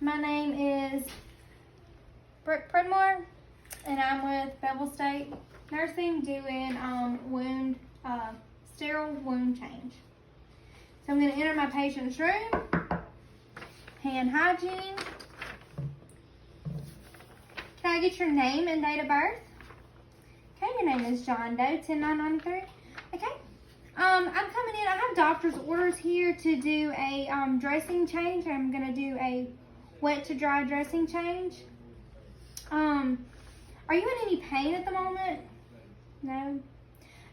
My name is Brooke Pridmore, and I'm with Bevel State Nursing doing sterile wound change. So I'm going to enter my patient's room. Hand hygiene. Can I get your name and date of birth? Okay, your name is John Doe, 10993. Okay. I'm coming in. I have doctor's orders here to do a dressing change. I'm going to do a wet to dry dressing change. Are you in any pain at the moment? No?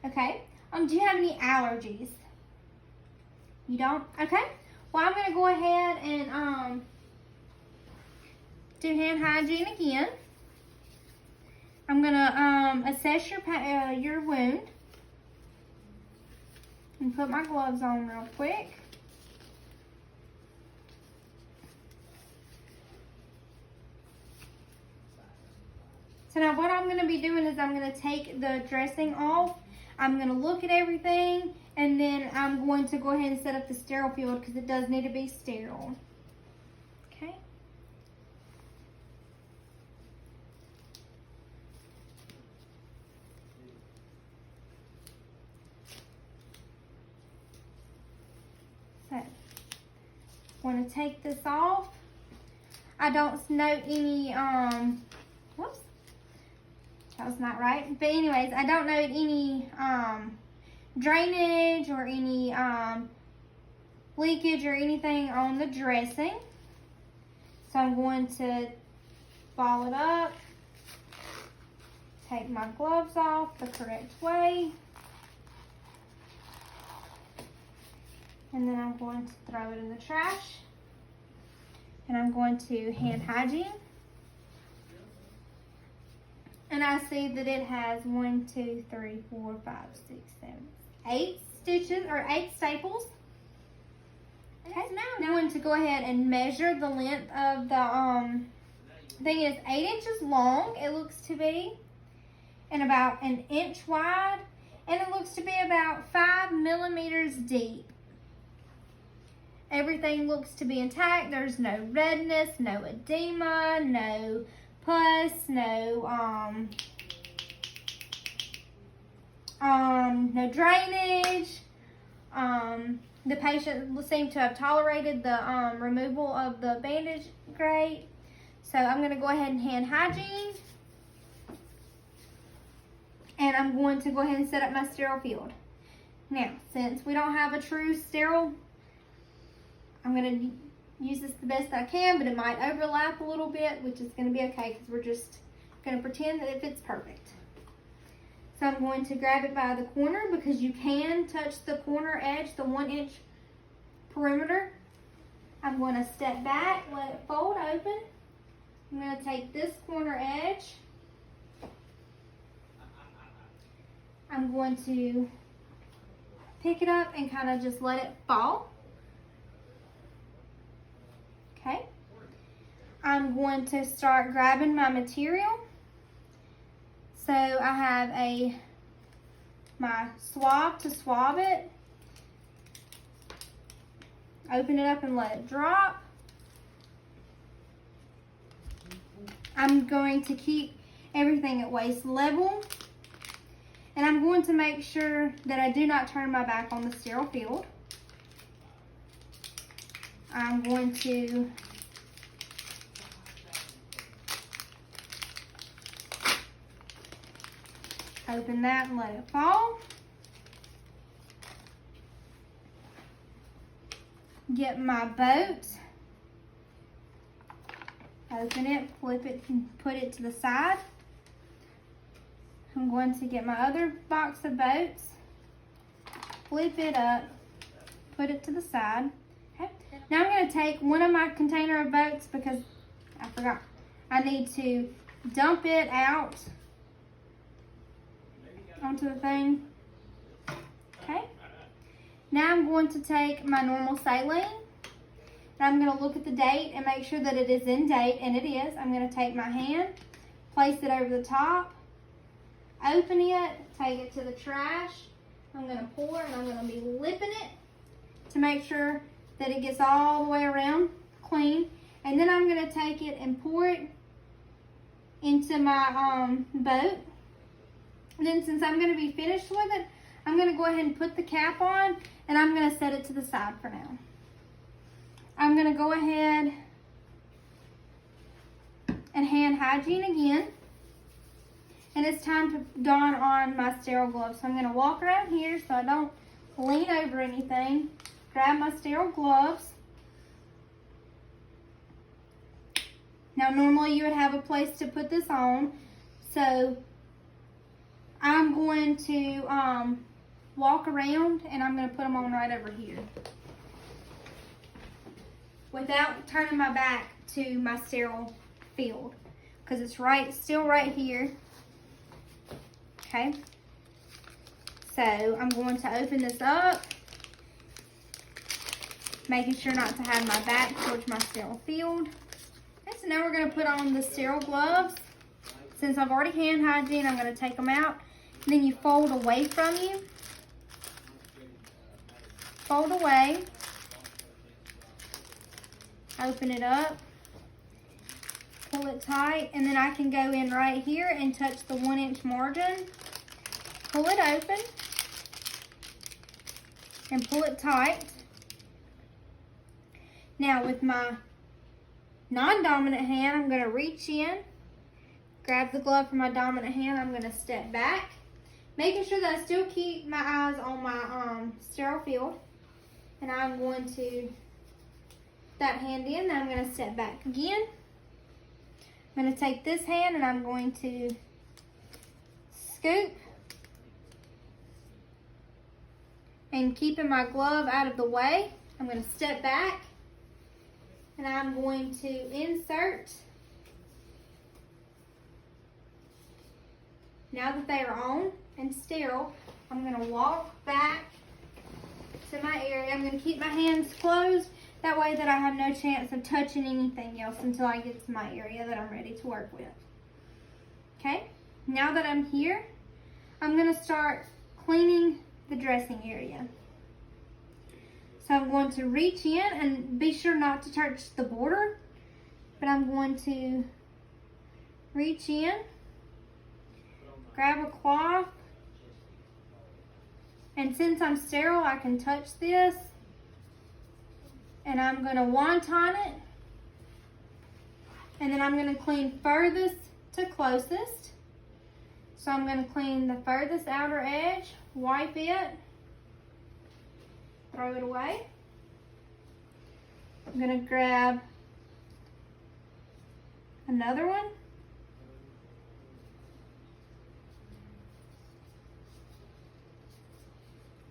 Okay. Do you have any allergies? You don't? Okay. Well, I'm going to go ahead and do hand hygiene again. I'm going to assess your wound and put my gloves on real quick. So now what I'm going to be doing is I'm going to take the dressing off. I'm going to look at everything, and then I'm going to go ahead and set up the sterile field because it does need to be sterile. Okay. So, I'm going to take this off. I don't note any, whoops. That was not right. But anyways, I don't note any drainage or any leakage or anything on the dressing. So I'm going to ball it up, take my gloves off the correct way, and then I'm going to throw it in the trash. And I'm going to hand hygiene. And I see that it has 1, 2, 3, 4, 5, 6, 7, 8 stitches or 8 staples. Okay, now I'm going to go ahead and measure the length of the thing. Is 8 inches long, it looks to be, and about 1 inch wide, and it looks to be about 5 millimeters deep. Everything looks to be intact. There's no redness, no edema, no pus, no no drainage. The patient seemed to have tolerated the removal of the bandage great. So I'm going to go ahead and hand hygiene, and I'm going to go ahead and set up my sterile field. Now, since we don't have a true sterile, I'm going to use this the best I can, but it might overlap a little bit, which is going to be okay because we're just going to pretend that it fits perfect. So I'm going to grab it by the corner because you can touch the corner edge, the 1 inch perimeter. I'm going to step back, let it fold open. I'm going to take this corner edge. I'm going to pick it up and kind of just let it fall. Okay, I'm going to start grabbing my material. So I have my swab to swab it. Open it up and let it drop. I'm going to keep everything at waist level. And I'm going to make sure that I do not turn my back on the sterile field. I'm going to open that and let it fall. Get my boat. Open it, flip it, and put it to the side. I'm going to get my other box of boats, flip it up, put it to the side. Okay. Now I'm going to take one of my container of boats because I forgot. I need to dump it out onto the thing. Okay. Now I'm going to take my normal saline, and I'm going to look at the date and make sure that it is in date, and it is. I'm going to take my hand, place it over the top, open it, take it to the trash. I'm going to pour, and I'm going to be lipping it to make sure that it gets all the way around clean. And then I'm gonna take it and pour it into my boat. And then since I'm gonna be finished with it, I'm gonna go ahead and put the cap on and I'm gonna set it to the side for now. I'm gonna go ahead and hand hygiene again. And it's time to don on my sterile gloves. So I'm gonna walk around here so I don't lean over anything. Grab my sterile gloves. Now normally you would have a place to put this on. So I'm going to walk around and I'm gonna put them on right over here, without turning my back to my sterile field, because it's still right here. Okay, so I'm going to open this up, making sure not to have my back towards my sterile field. Okay, so now we're going to put on the sterile gloves. Since I've already hand hygiene, I'm going to take them out. And then you fold away from you. Fold away. Open it up. Pull it tight. And then I can go in right here and touch the 1-inch margin. Pull it open. And pull it tight. Now with my non-dominant hand, I'm going to reach in, grab the glove from my dominant hand. I'm going to step back, making sure that I still keep my eyes on my sterile field. And I'm going to that hand in, then I'm going to step back again. I'm going to take this hand and I'm going to scoop. And keeping my glove out of the way, I'm going to step back. And I'm going to insert. Now that they are on and sterile, I'm going to walk back to my area. I'm going to keep my hands closed. That way that I have no chance of touching anything else until I get to my area that I'm ready to work with. Okay, now that I'm here, I'm going to start cleaning the dressing area. So I'm going to reach in and be sure not to touch the border, but I'm going to reach in, grab a cloth, and since I'm sterile, I can touch this, and I'm going to wonton it, and then I'm going to clean furthest to closest. So I'm going to clean the furthest outer edge, wipe it, throw it away. I'm going to grab another one.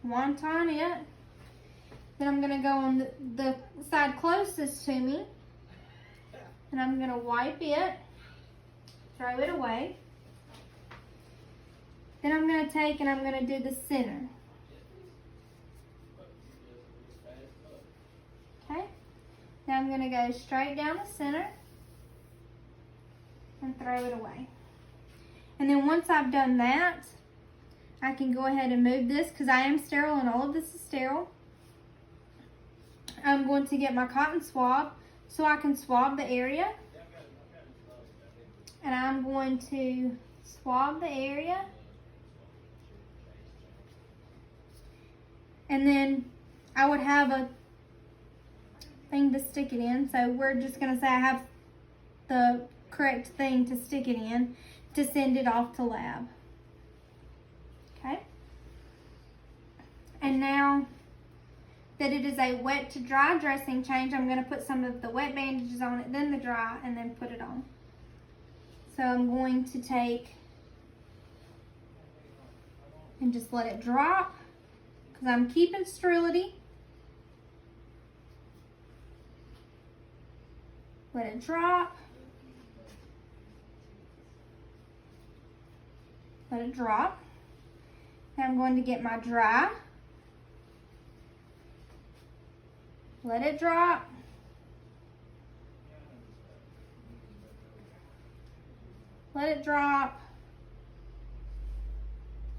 Wonton it. Then I'm going to go on the side closest to me. And I'm going to wipe it, throw it away. Then I'm going to take and I'm going to do the center. Okay, now I'm going to go straight down the center and throw it away. And then once I've done that, I can go ahead and move this because I am sterile and all of this is sterile. I'm going to get my cotton swab so I can swab the area. And I'm going to swab the area. And then I would have a thing to stick it in. So we're just going to say I have the correct thing to stick it in to send it off to lab. Okay. And now that it is a wet to dry dressing change, I'm going to put some of the wet bandages on it, then the dry, and then put it on. So I'm going to take and just let it drop because I'm keeping sterility. Let it drop. Let it drop. Now I'm going to get my dry. Let it drop. Let it drop.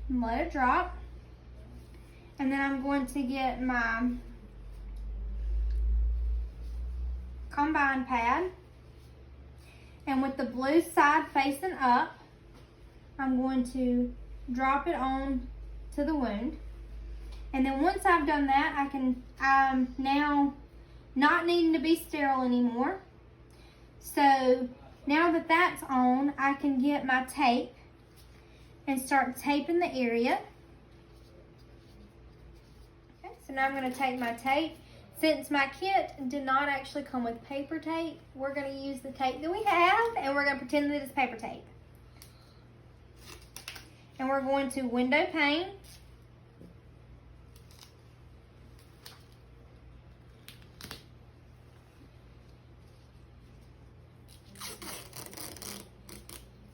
And let it drop. And then I'm going to get my combine pad. And with the blue side facing up, I'm going to drop it on to the wound. And then once I've done that, I'm now not needing to be sterile anymore. So now that that's on, I can get my tape and start taping the area. Okay, so now I'm going to take my tape. Since my kit did not actually come with paper tape, we're going to use the tape that we have, and we're going to pretend that it's paper tape. And we're going to window pane.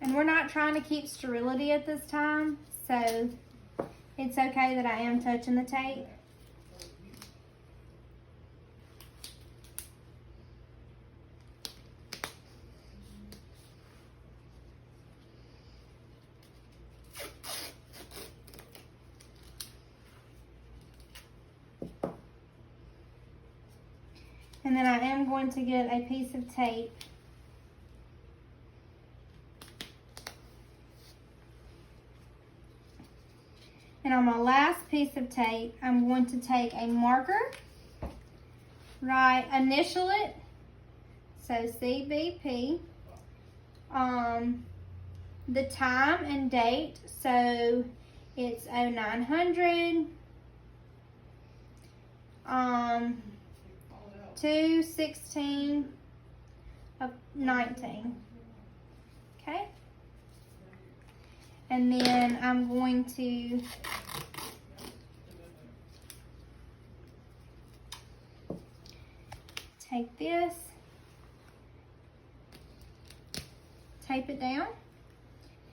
And we're not trying to keep sterility at this time, so it's okay that I am touching the tape. And then I am going to get a piece of tape and on my last piece of tape, I'm going to take a marker, initial it, so CBP, the time and date, so it's 0900, 2/16/19. Okay. And then I'm going to take this, tape it down.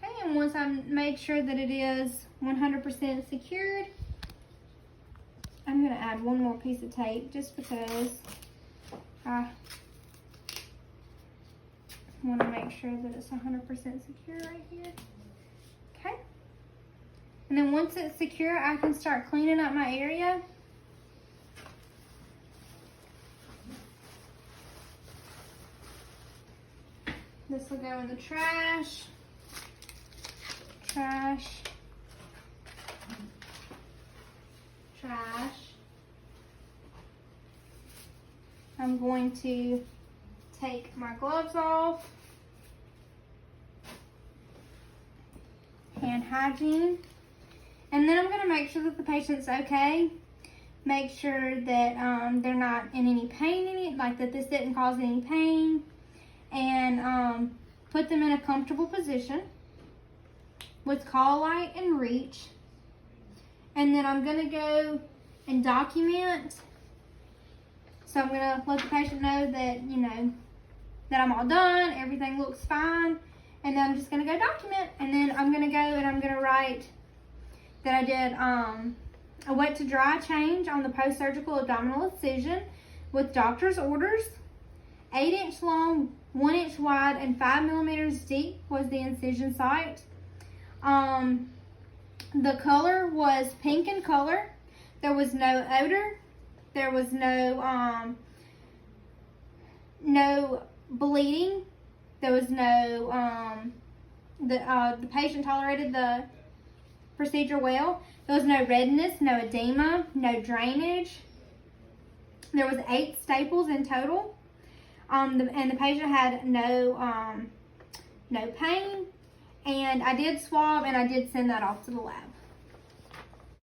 Okay, and once I've made sure that it is 100% secured, I'm going to add one more piece of tape just because I want to make sure that it's 100% secure right here. Okay. And then once it's secure, I can start cleaning up my area. This will go in the trash. Trash. Trash. I'm going to take my gloves off. Hand hygiene. And then I'm going to make sure that the patient's okay. Make sure that they're not in any pain, like that this didn't cause any pain. And put them in a comfortable position with call light and reach. And then I'm going to go and document. So I'm going to let the patient know that, that I'm all done, everything looks fine, and then I'm just going to go document. And then I'm going to go and I'm going to write that I did a wet to dry change on the post-surgical abdominal incision with doctor's orders. 8-inch long, 1-inch wide, and 5 millimeters deep was the incision site. The color was pink in color. There was no odor. There was no bleeding. There was no the patient tolerated the procedure well. There was no redness, no edema, no drainage. There was 8 staples in total. And the patient had no pain. And I did swab and I did send that off to the lab.